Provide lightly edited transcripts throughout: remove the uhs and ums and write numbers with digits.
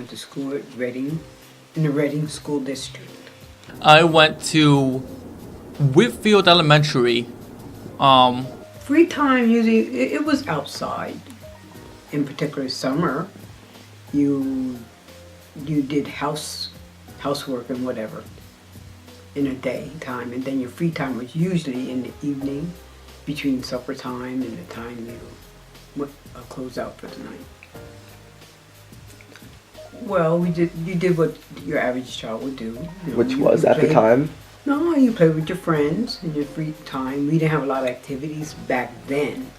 went to school at Reading, in the Reading School District. I went to Whitfield Elementary. Free time usually it was outside. In particular, summer, you did housework and whatever in a day time, and then your free time was usually in the evening, between supper time and the time you close out for the night. Well, you did what your average child would do. Which was at the time? No, you played with your friends in your free time. We didn't have a lot of activities back then.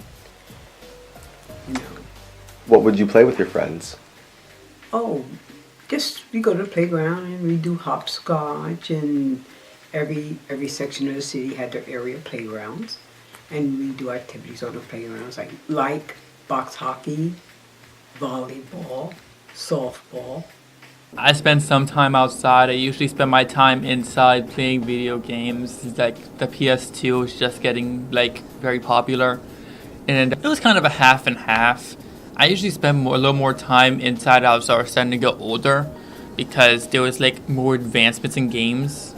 You know. What would you play with your friends? Oh, just we go to the playground and we do hopscotch, and every section of the city had their area playgrounds, and we do activities on the playgrounds like box hockey, volleyball, softball. I spend some time outside. I usually spend my time inside playing video games. Like the PS2 is just getting very popular, and it was kind of a half and half. I usually spend a little more time inside as I was starting to get older, because there was more advancements in games.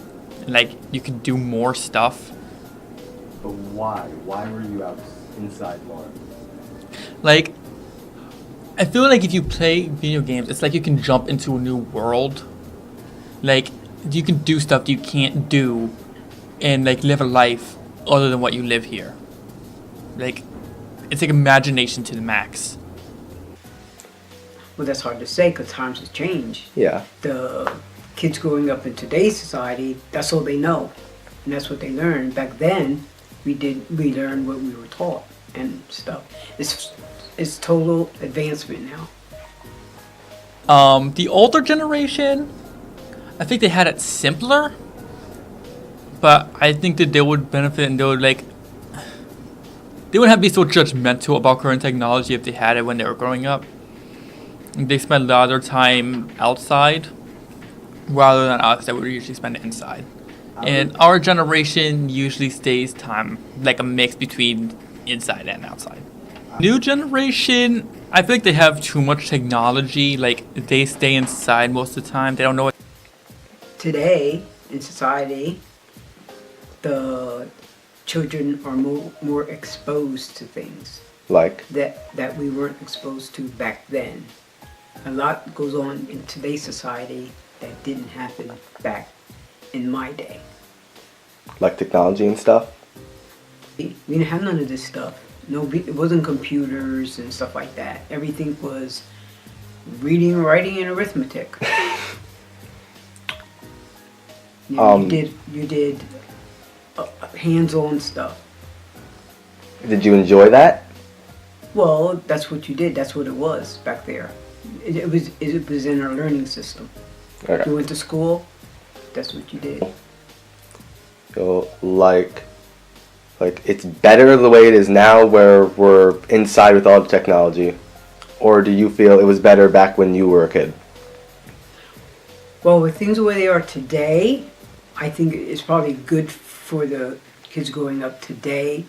You could do more stuff. But why? Why were you out inside more? I feel like if you play video games, it's like you can jump into a new world. You can do stuff you can't do and live a life other than what you live here. It's imagination to the max. Well, that's hard to say because times have changed. Yeah. The kids growing up in today's society, that's all they know, and that's what they learn. Back then, we learned what we were taught and stuff. It's total advancement now. The older generation, I think they had it simpler, but I think that they would benefit, and they would they wouldn't have to be so judgmental about current technology if they had it when they were growing up. They spend a lot of their time outside rather than us that would usually spend it inside. And our generation usually stays time a mix between inside and outside. New generation, I feel like they have too much technology. They stay inside most of the time. They don't know what. Today, in society, the children are more exposed to things that we weren't exposed to back then. A lot goes on in today's society that didn't happen back in my day. Like technology and stuff? We didn't have none of this stuff. No, it wasn't computers and stuff like that. Everything was reading, writing, and arithmetic. You did hands-on stuff. Did you enjoy that? Well, that's what you did. That's what it was back there. It was in our learning system. Okay. You went to school. That's what you did. So it's better the way it is now where we're inside with all the technology, or do you feel it was better back when you were a kid? Well, with things the way they are today, I think it's probably good for the kids growing up today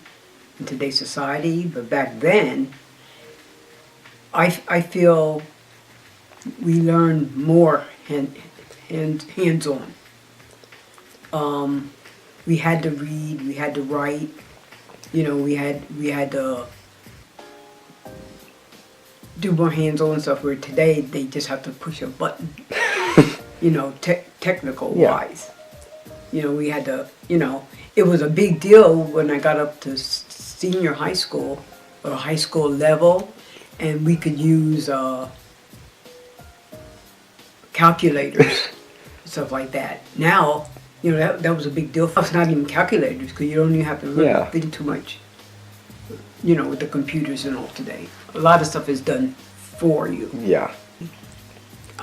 in today's society. But back then, I feel we learned more hands-on. We had to read, we had to write, we had to do more hands-on stuff, where today they just have to push a button, technical wise. We had to, it was a big deal when I got up to senior high school or high school level, and we could use calculators, stuff like that. Now, that was a big deal. It's not even calculators, because you don't even have to really think too much, with the computers and all today. A lot of stuff is done for you. Yeah.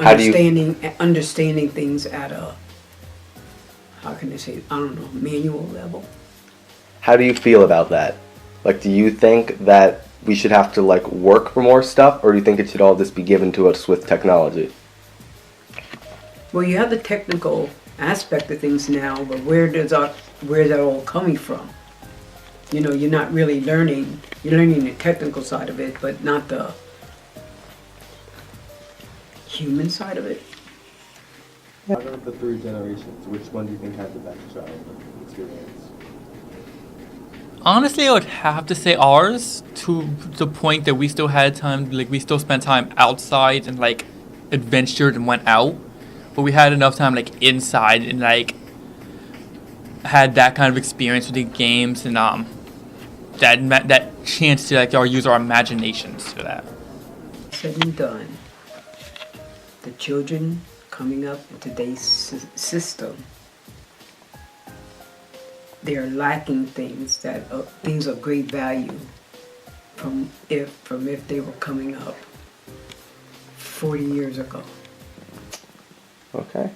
Understanding things at a, how can I say, manual level. How do you feel about that? Do you think that we should have to work for more stuff, or do you think it should all just be given to us with technology? Well, you have the technical aspect of things now, but where's that all coming from? You're not really learning. You're learning the technical side of it, but not the human side of it. Out of the three generations, which one do you think had the best childhood experience? Honestly, I would have to say ours, to the point that we still had time, like we still spent time outside and like adventured and went out, but we had enough time like inside and like had that kind of experience with the games and that chance to like use our imaginations for that. Said and done, the children coming up in today's system, they are lacking things things of great value from if they were coming up 40 years ago. Okay.